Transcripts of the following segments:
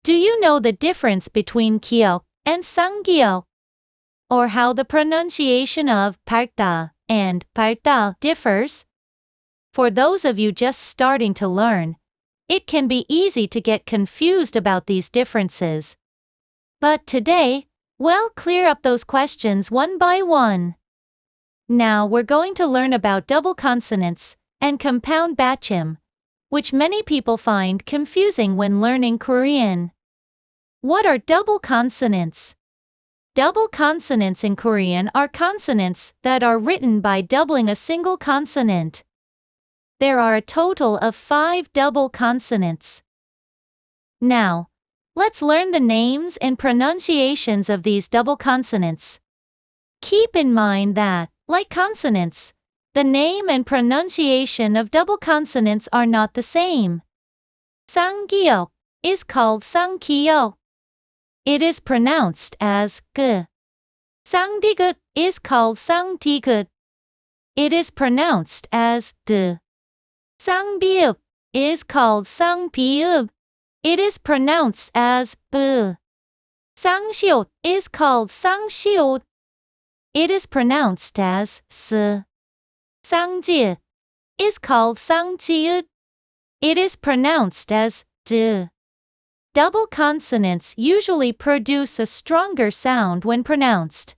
Do you know the difference between 기억 and 상기억? Or how the pronunciation of 밝다 and 밝다 differs? For those of you just starting to learn, it can be easy to get confused about these differences. But today, we'll clear up those questions one by one. Now we're going to learn about double consonants and compound Batchim, which many people find confusing when learning Korean. What are double consonants? Double consonants in Korean are consonants that are written by doubling a single consonant. There are a total of 5 double consonants. Now, let's learn the names and pronunciations of these double consonants. Keep in mind that, like consonants, the name and pronunciation of double consonants are not the same. 상기역 is called 상기역. It is pronounced as g. 상디귿 is called 상디귿. It is pronounced as d. 상비읍 is called 상비읍. It is pronounced as b. 상시옷 is called 상시옷. It is pronounced as s. 상지읒 is called 상지읒. It is pronounced as d. Double consonants usually produce a stronger sound when pronounced.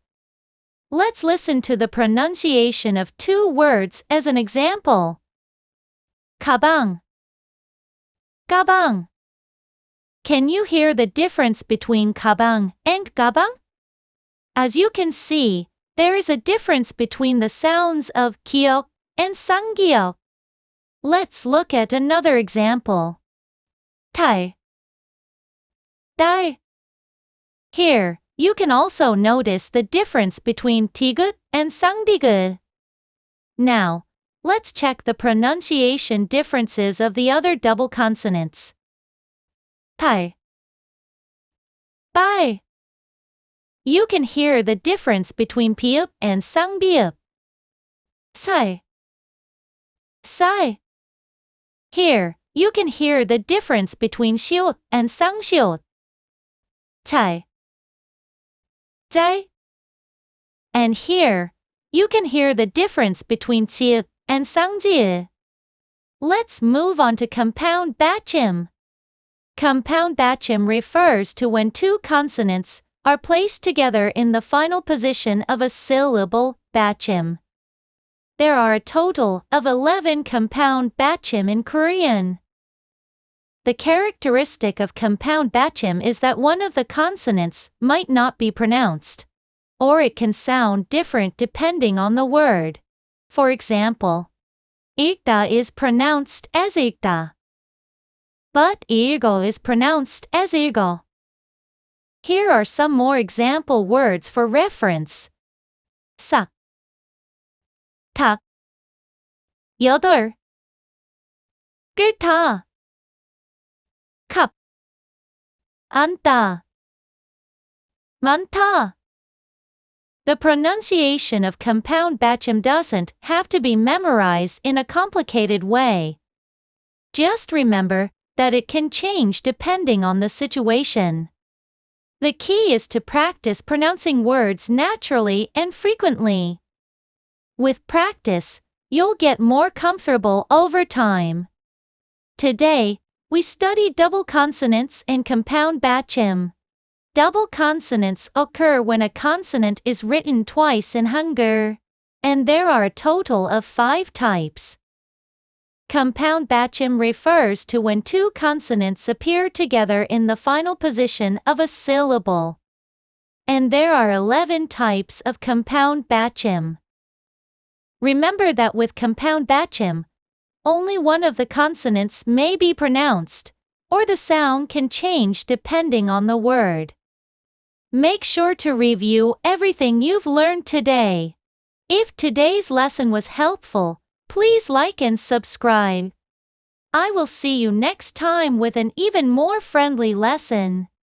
Let's listen to the pronunciation of 2 words as an example. 가방, 가방. Can you hear the difference between 가방 and 가방? As you can see, there is a difference between the sounds of 기억 and 상기역. Let's look at another example. 달, 달. Here, you can also notice the difference between 디귿 and 상디귿. Now, let's check the pronunciation differences of the other double consonants. 발, 발. You can hear the difference between 비읍 and 쌍비읍. 살, 살. Here, you can hear the difference between 시옷 and 쌍시옷. 잘, 잘. And here, you can hear the difference between 지읒 and 쌍지읒. Let's move on to compound Batchim. Compound Batchim refers to when 2 consonants are placed together in the final position of a syllable, Batchim. There are a total of 11 compound Batchim in Korean. The characteristic of compound Batchim is that one of the consonants might not be pronounced, or it can sound different depending on the word. For example, 읽다 is pronounced as 읽다, but 읽어 is pronounced as 읽어. Here are some more example words for reference. 삭, 탁, 여덟, 끓다, 컵, 앉다, 많다. The pronunciation of compound Batchim doesn't have to be memorized in a complicated way. Just remember that it can change depending on the situation. The key is to practice pronouncing words naturally and frequently. With practice, you'll get more comfortable over time. Today, we studied double consonants and compound Batchim. Double consonants occur when a consonant is written twice in Hangul, and there are a total of 5 types. Compound Batchim refers to when 2 consonants appear together in the final position of a syllable. And there are 11 types of compound Batchim. Remember that with compound Batchim, only one of the consonants may be pronounced, or the sound can change depending on the word. Make sure to review everything you've learned today. If today's lesson was helpful, please like and subscribe. I will see you next time with an even more friendly lesson.